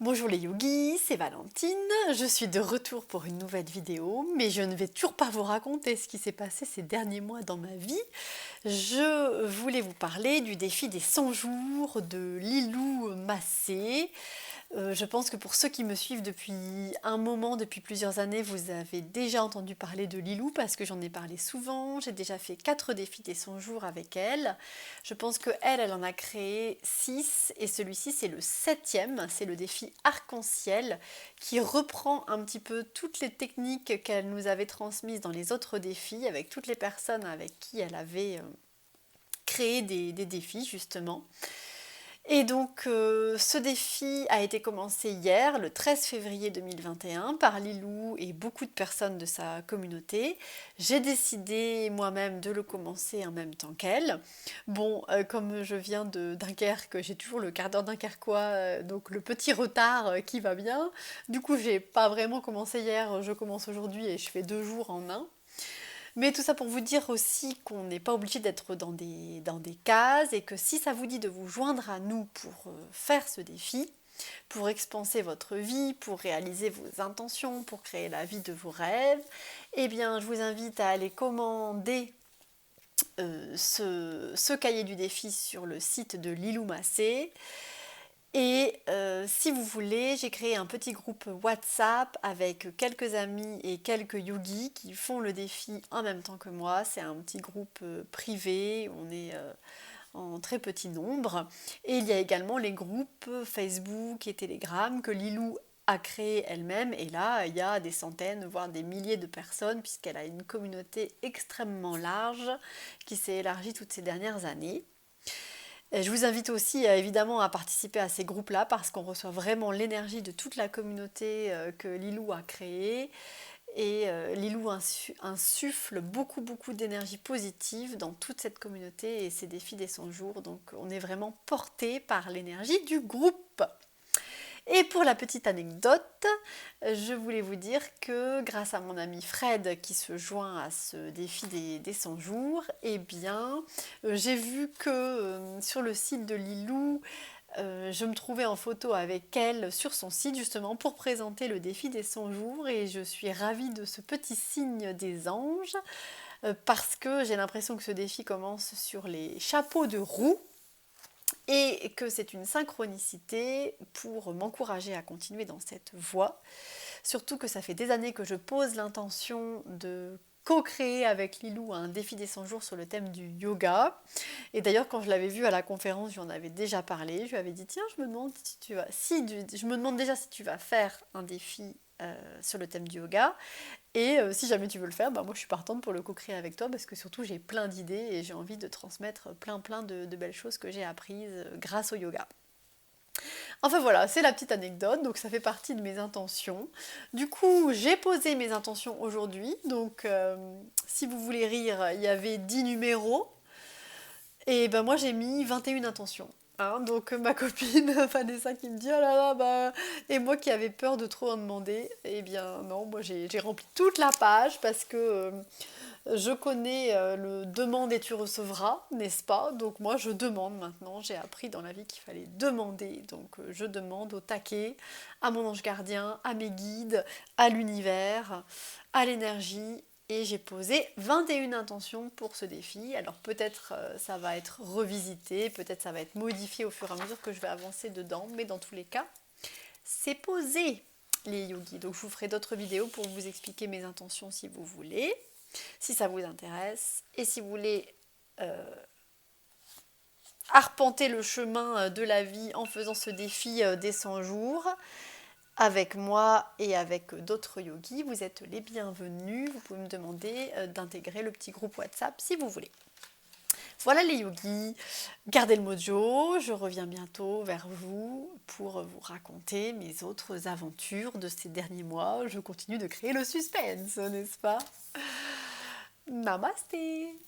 Bonjour les yogis, c'est Valentine. Je suis de retour pour une nouvelle vidéo, mais je ne vais toujours pas vous raconter ce qui s'est passé ces derniers mois dans ma vie. Je voulais vous parler du défi des 100 jours de Lilou Massé. Je pense que pour ceux qui me suivent depuis un moment, depuis plusieurs années, vous avez déjà entendu parler de Lilou parce que j'en ai parlé souvent. J'ai déjà fait 4 défis des 100 jours avec elle. Je pense que elle en a créé 6 et celui-ci c'est le 7e. C'est le défi arc-en-ciel qui reprend un petit peu toutes les techniques qu'elle nous avait transmises dans les autres défis avec toutes les personnes avec qui elle avait créé des défis justement. Et donc ce défi a été commencé hier, le 13 février 2021, par Lilou et beaucoup de personnes de sa communauté. J'ai décidé moi-même de le commencer en même temps qu'elle. Bon, comme je viens de Dunkerque, j'ai toujours le quart d'heure dunkerquois, donc le petit retard qui va bien. Du coup, j'ai pas vraiment commencé hier, je commence aujourd'hui et je fais 2 jours en un. Mais tout ça pour vous dire aussi qu'on n'est pas obligé d'être dans des cases et que si ça vous dit de vous joindre à nous pour faire ce défi, pour expanser votre vie, pour réaliser vos intentions, pour créer la vie de vos rêves, eh bien je vous invite à aller commander ce cahier du défi sur le site de Lilou Massé. Et si vous voulez, j'ai créé un petit groupe WhatsApp avec quelques amis et quelques yogis qui font le défi en même temps que moi. C'est un petit groupe privé, on est en très petit nombre. Et il y a également les groupes Facebook et Telegram que Lilou a créé elle-même. Et là, il y a des centaines, voire des milliers de personnes puisqu'elle a une communauté extrêmement large qui s'est élargie toutes ces dernières années. Et je vous invite aussi évidemment à participer à ces groupes-là parce qu'on reçoit vraiment l'énergie de toute la communauté que Lilou a créée. Et Lilou insuffle beaucoup d'énergie positive dans toute cette communauté et ces défis des 100 jours. Donc on est vraiment porté par l'énergie du groupe. Et pour la petite anecdote, je voulais vous dire que grâce à mon ami Fred qui se joint à ce défi des 100 jours, eh bien j'ai vu que sur le site de Lilou, je me trouvais en photo avec elle sur son site justement pour présenter le défi des 100 jours et je suis ravie de ce petit signe des anges parce que j'ai l'impression que ce défi commence sur les chapeaux de roue et que c'est une synchronicité pour m'encourager à continuer dans cette voie. Surtout que ça fait des années que je pose l'intention de co-créer avec Lilou un défi des 100 jours sur le thème du yoga. Et d'ailleurs, quand je l'avais vu à la conférence, j'en avais déjà parlé. Je lui avais dit, tiens, je me demande si tu vas... je me demande déjà si tu vas faire un défi sur le thème du yoga. Et si jamais tu veux le faire, bah moi je suis partante pour le co-créer avec toi parce que surtout j'ai plein d'idées et j'ai envie de transmettre plein de belles choses que j'ai apprises grâce au yoga. Enfin voilà, c'est la petite anecdote, donc ça fait partie de mes intentions. Du coup, j'ai posé mes intentions aujourd'hui, donc si vous voulez rire, il y avait 10 numéros, et ben moi j'ai mis 21 intentions. Hein, donc ma copine Vanessa qui me dit oh là là bah et moi qui avais peur de trop en demander, eh bien non, moi j'ai rempli toute la page parce que je connais le demande et tu recevras, n'est-ce pas? Donc moi je demande maintenant, j'ai appris dans la vie qu'il fallait demander, donc je demande au taquet, à mon ange gardien, à mes guides, à l'univers, à l'énergie, et j'ai posé 21 intentions pour ce défi. Alors peut-être ça va être revisité, peut-être ça va être modifié au fur et à mesure que je vais avancer dedans, mais dans tous les cas, c'est posé les yogis. Donc je vous ferai d'autres vidéos pour vous expliquer mes intentions si vous voulez, si ça vous intéresse. Et si vous voulez arpenter le chemin de la vie en faisant ce défi des 100 jours, avec moi et avec d'autres yogis, vous êtes les bienvenus. Vous pouvez me demander d'intégrer le petit groupe WhatsApp si vous voulez. Voilà les yogis, gardez le mojo, je reviens bientôt vers vous pour vous raconter mes autres aventures de ces derniers mois. Je continue de créer le suspense, n'est-ce pas? Namasté!